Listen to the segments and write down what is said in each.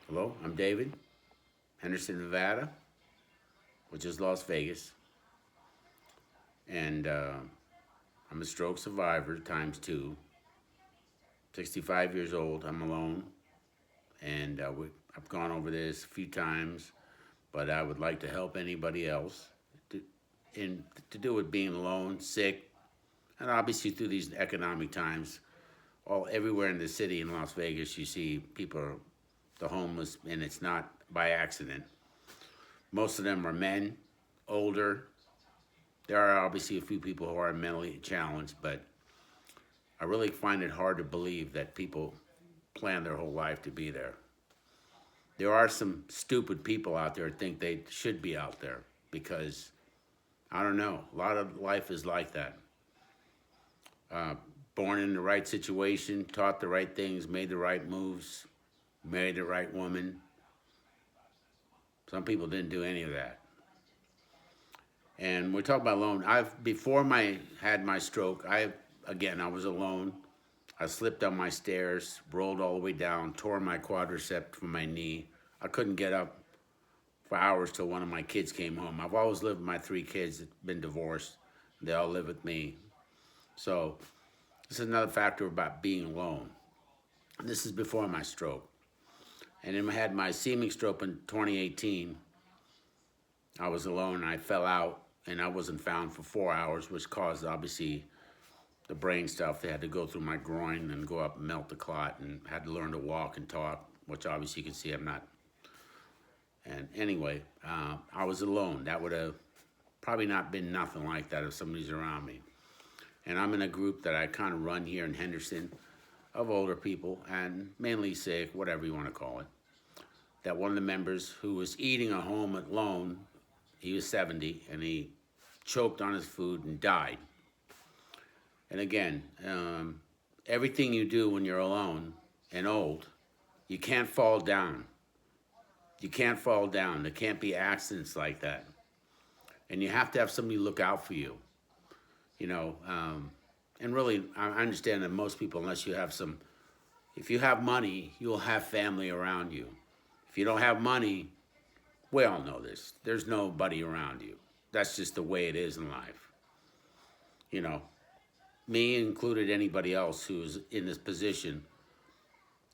Hello, I'm David, Henderson, Nevada, which is Las Vegas, and I'm a stroke survivor times two. 65 years old. I'm alone, and I've gone over this a few times, but I would like to help anybody else to, to do with being alone, sick, and obviously through these economic times. All everywhere in the city in Las Vegas, you see people, the homeless, and it's not by accident. Most of them are men, older. There are obviously a few people who are mentally challenged, but I really find it hard to believe that people plan their whole life to be there. There are some stupid people out there who think they should be out there because, I don't know, a lot of life is like that. Uh, Born in the right situation, taught the right things, made the right moves, married the right woman. Some people didn't do any of that. And we're talking about alone. I've before my had my stroke. I was alone. I slipped on my stairs, rolled all the way down, tore my quadricep from my knee. I couldn't get up for hours till one of my kids came home. I've always lived with my three kids. Been divorced. They all live with me. So this is another factor about being alone. This is before my stroke. And then I had my ischemic stroke in 2018. I was alone and I fell out and I wasn't found for 4 hours, which caused obviously the brain stuff. They had to go through my groin and go up and melt the clot, and had to learn to walk and talk, which obviously you can see I'm not. And anyway, I was alone. That would have probably not been nothing like that if somebody's around me. And I'm in a group that I kind of run here in Henderson of older people and mainly sick, whatever you want to call it. That one of the members who was eating at home alone, he was 70, and he choked on his food and died. And again, everything you do when you're alone and old, you can't fall down. You can't fall down. There can't be accidents like that. And you have to have somebody look out for you. You know, and really, I understand that most people, unless you have some, if you have money, you'll have family around you. If you don't have money, we all know this. There's nobody around you. That's just the way it is in life. You know, me included, anybody else who's in this position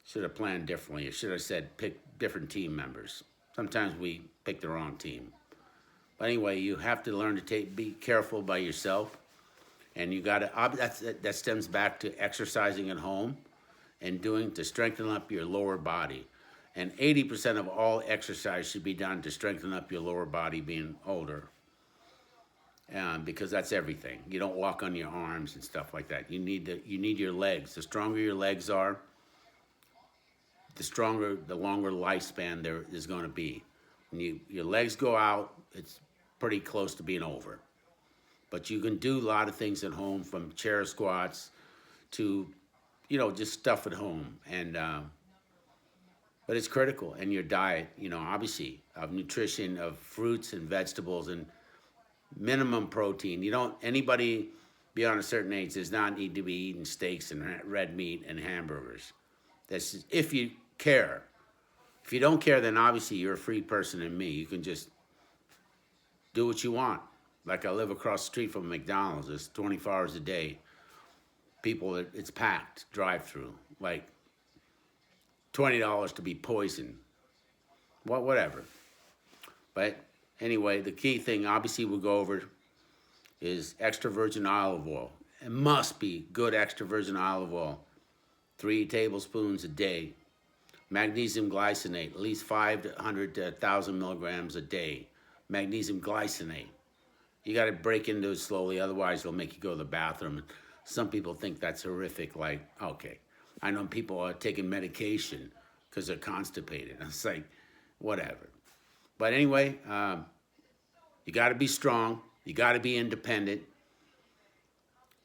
should have planned differently. Or should have said pick different team members. Sometimes we pick the wrong team. But anyway, you have to learn to be careful by yourself. And you got to, that stems back to exercising at home and doing to strengthen up your lower body. And 80% of all exercise should be done to strengthen up your lower body being older. Because that's everything. You don't walk on your arms and stuff like that. You need your legs. The stronger your legs are, the longer lifespan there is going to be. When your legs go out, it's pretty close to being over. But you can do a lot of things at home, from chair squats to, just stuff at home. And but it's critical. And your diet, obviously, of nutrition, of fruits and vegetables, and minimum protein. Anybody beyond a certain age does not need to be eating steaks and red meat and hamburgers. That's just, if you care. If you don't care, then obviously you're a free person in me. You can just do what you want. Like, I live across the street from McDonald's. It's 24 hours a day. People, it's packed, drive-through. Like, $20 to be poisoned. Whatever. But anyway, the key thing, obviously, we'll go over is extra virgin olive oil. It must be good extra virgin olive oil. 3 tablespoons a day. Magnesium glycinate, at least 500 to 1,000 milligrams a day. Magnesium glycinate. You got to break into it slowly, otherwise it'll make you go to the bathroom. Some people think that's horrific. Like, okay, I know people are taking medication because they're constipated. It's like, whatever. But anyway, you got to be strong. You got to be independent.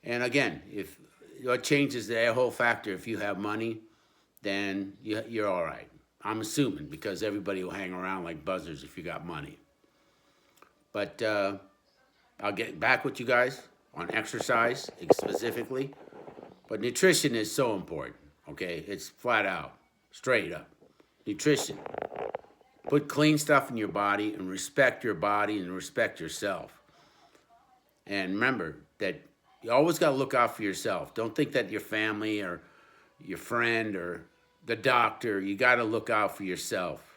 And again, if what changes the whole factor, if you have money, then you're all right. I'm assuming, because everybody will hang around like buzzards if you got money. But I'll get back with you guys on exercise specifically. But nutrition is so important, okay? It's flat out, straight up. Nutrition. Put clean stuff in your body and respect your body and respect yourself. And remember that you always got to look out for yourself. Don't think that your family or your friend or the doctor, you got to look out for yourself.